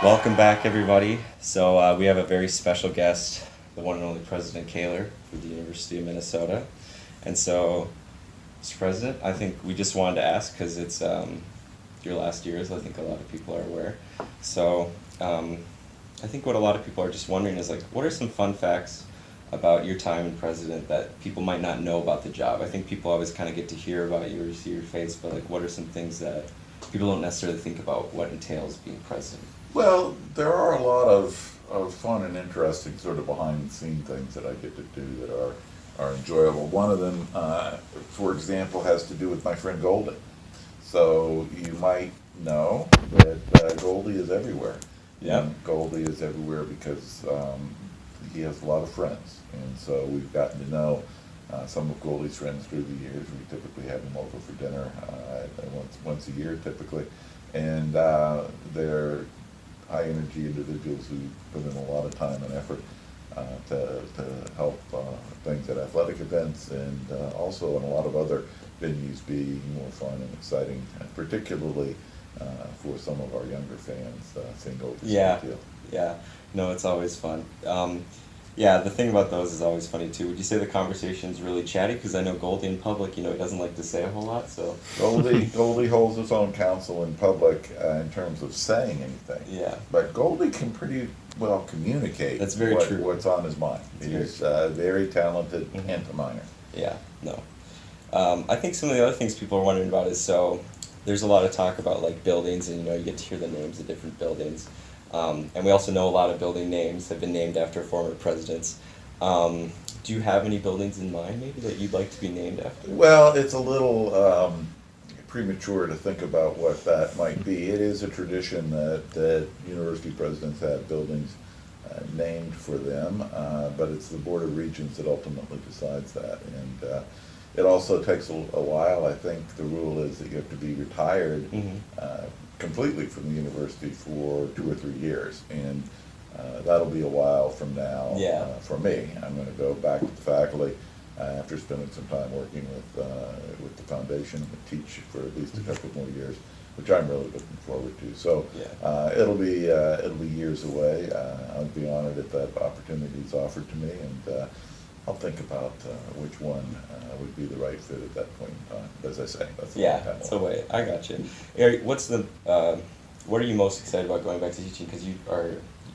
Welcome back, everybody. We have a very special guest, the one and only President Kaler for the University of Minnesota. And so, Mr. President, I think we just wanted to ask because it's your last year, as I think a lot of people are aware. So, I think what a lot of people are just wondering is like, what are some fun facts about your time in president that people might not know about the job? I think people always kind of get to hear about you or see your face, but like, what are some things that people don't necessarily think about what entails being president? Well, there are a lot of fun and interesting sort of behind the scene things that I get to do that are enjoyable. One of them, for example, has to do with my friend Goldie. So you might know that Goldie is everywhere. Yeah. And Goldie is everywhere because he has a lot of friends. And so we've gotten to know some of Goldie's friends through the years. We typically have him over for dinner once a year typically. And they're high energy individuals who put in a lot of time and effort to help things at athletic events and also in a lot of other venues be more fun and exciting, and particularly for some of our younger fans seeing Goldie's Yeah, deal. yeah. No, it's always fun. Yeah, the thing about those is always funny too. Would you say the conversation's really chatty? Because I know Goldie in public, he doesn't like to say a whole lot. So Goldie holds his own counsel in public in terms of saying anything. Yeah, But Goldie can pretty well communicate That's very true. what's on his mind. That's He's very talented Mhm. pantominer. yeah, no. I think some of the other things people are wondering about is there's a lot of talk about like buildings, and you get to hear the names of different buildings. And we also know a lot of building names have been named after former presidents. Do you have any buildings in mind, maybe, that you'd like to be named after? Well, it's a little premature to think about what that might be. It is a tradition that university presidents have buildings named for them, but it's the Board of Regents that ultimately decides that. And it also takes a while. I think the rule is that you have to be retired completely from the university for 2 or 3 years, and that'll be a while from now. Yeah. For me, I'm going to go back to the faculty after spending some time working with the foundation and teach for at least a couple more years, which I'm really looking forward to. So Yeah. it'll be years away. I'd be honored if that opportunity is offered to me, and I'll think about which one would be the right fit at that point in time. As I say, that's a long Yeah, time so away. wait, I got you. Eric, what are you most excited about going back to teaching? Because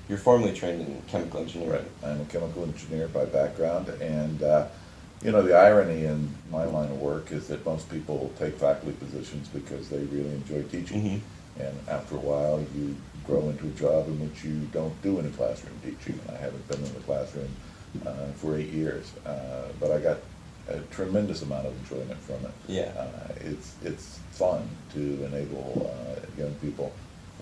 you're formally trained in chemical engineering. Right. I'm a chemical engineer by background, and the irony in my line of work is that most people take faculty positions because they really enjoy teaching. And after a while, you grow into a job in which you don't do any classroom teaching. I haven't been in the classroom for 8 years, but I got a tremendous amount of enjoyment from it. Yeah. It's fun to enable young people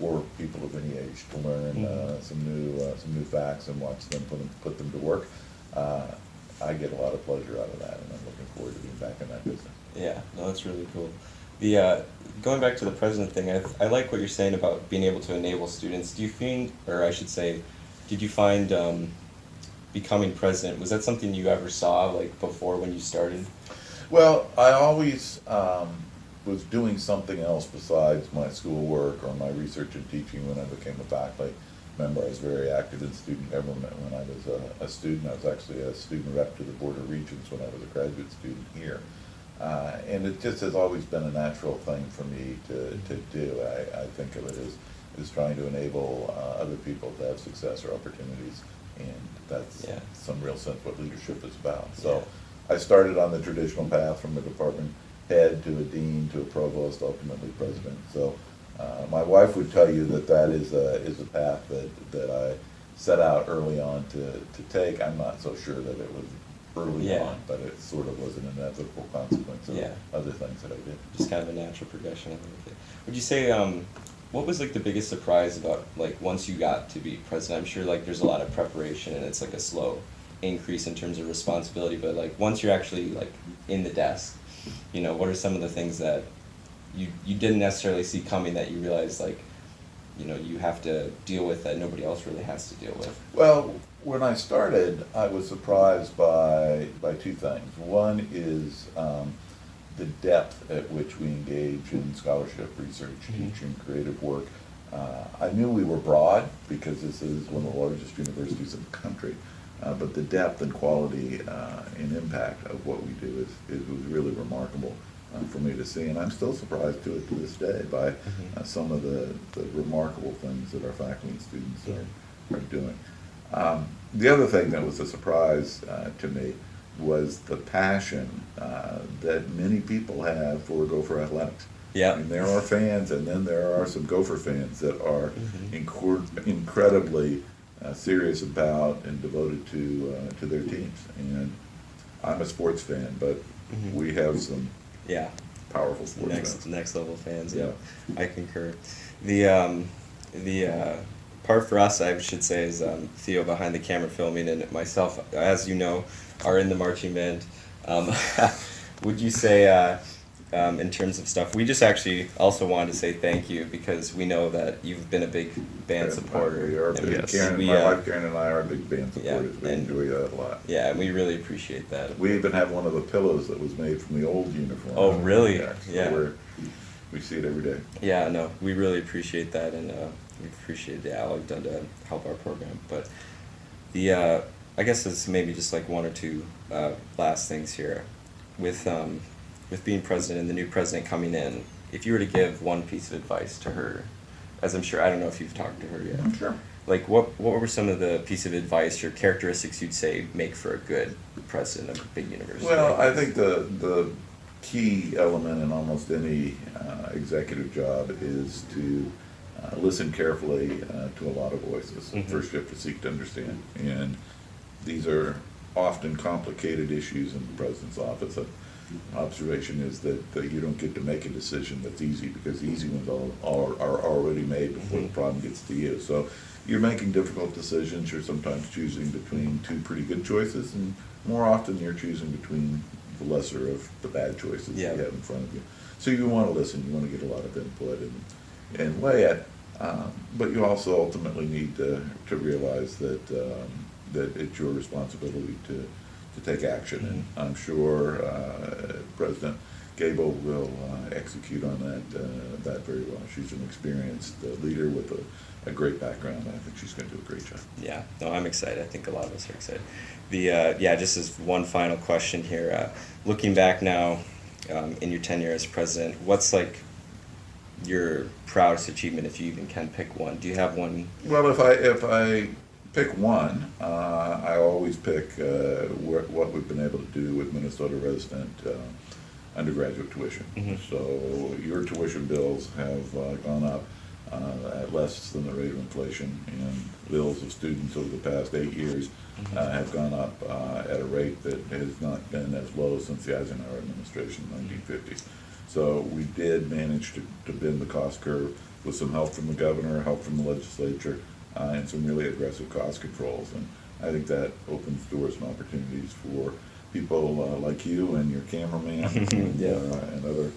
or people of any age to learn some new facts and watch them put them to work. I get a lot of pleasure out of that, and I'm looking forward to being back in that business. Yeah, no, that's really cool. Going back to the president thing, I like what you're saying about being able to enable students. Do you find, or I should say, did you find becoming president, was that something you ever saw like before when you started? Well, I always was doing something else besides my schoolwork or my research and teaching when I became a faculty member. I was very active in student government when I was a student. I was actually a student rep to the Board of Regents when I was a graduate student here. And it just has always been a natural thing for me to do. I think of it as trying to enable other people to have success or opportunities, and that's some real sense what leadership is about. So I started on the traditional path from a department head to a dean to a provost, ultimately president. So my wife would tell you that is a path that I set out early on to take. I'm not so sure that it was early on, but it sort of was an inevitable consequence of other things that I did. Just kind of a natural progression. Would you say, what was like the biggest surprise about like once you got to be president? I'm sure like there's a lot of preparation and it's like a slow increase in terms of responsibility, but like once you're actually like in the desk, what are some of the things that you didn't necessarily see coming that you realized like, you have to deal with that nobody else really has to deal with? Well, when I started, I was surprised by 2 things. One is the depth at which we engage in scholarship, research, teaching, creative work. I knew we were broad because this is one of the largest universities in the country, but the depth and quality and impact of what we do was really remarkable for me to see, and I'm still surprised to this day by some of the remarkable things that our faculty and students are doing. The other thing that was a surprise to me was the passion that many people have for Gopher athletics. Yeah. I mean, there are fans, and then there are some Gopher fans that are incredibly serious about and devoted to their teams. And I'm a sports fan, but we have some Yeah. powerful sports fans. Next level fans. Yeah. I concur. The part for us, I should say, is Theo behind the camera filming, and myself, as you know, are in the marching band. Would you say, in terms of stuff, we just actually also wanted to say thank you because we know that you've been a big band supporter. We are and big. we, My wife Karen and I are big band supporters. Yeah, We enjoy that a lot. Yeah, and we really appreciate that. We even have one of the pillows that was made from the old uniform. Oh, really? So Yeah. we see it every day. Yeah, no, we really appreciate that, and we appreciate all you've done to help our program. But I guess it's maybe just like one or two last things here. With being president and the new president coming in, if you were to give one piece of advice to her, as I'm sure, I don't know if you've talked to her yet. I'm sure. Like, what were some of the piece of advice or characteristics you'd say make for a good president of a big university? Well, I think the key element in almost any executive job is to listen carefully to a lot of voices. First, you have to seek to understand, and these are often complicated issues in the president's office. Observation is that you don't get to make a decision that's easy because the easy ones are already made before the problem gets to you. So you're making difficult decisions. You're sometimes choosing between two pretty good choices, and more often you're choosing between the lesser of the bad choices you have in front of you. So you want to listen. You want to get a lot of input and weigh it. But you also ultimately need to realize that it's your responsibility to take action, and I'm sure President Gable will execute on that very well. She's an experienced leader with a great background. I think she's going to do a great job. Yeah, no, I'm excited. I think a lot of us are excited. Just as one final question here, looking back now in your tenure as president, what's like your proudest achievement, if you even can pick one? Do you have one? Well, if I pick one, I always pick what we've been able to do with Minnesota resident undergraduate tuition. So your tuition bills have gone up at less than the rate of inflation, and bills of students over the past 8 years have gone up at a rate that has not been as low since the Eisenhower administration in the 1950s. So we did manage to bend the cost curve with some help from the governor, help from the legislature, and some really aggressive cost controls. And I think that opens doors and opportunities for people like you and your cameraman and other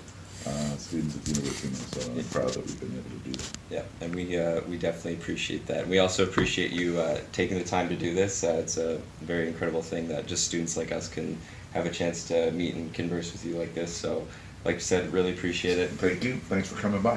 students at the University of Minnesota. I'm proud that we've been able to do that. Yeah, and we definitely appreciate that. We also appreciate you taking the time to do this. It's a very incredible thing that just students like us can have a chance to meet and converse with you like this. So, like you said, really appreciate it. Thank you. Thanks for coming by.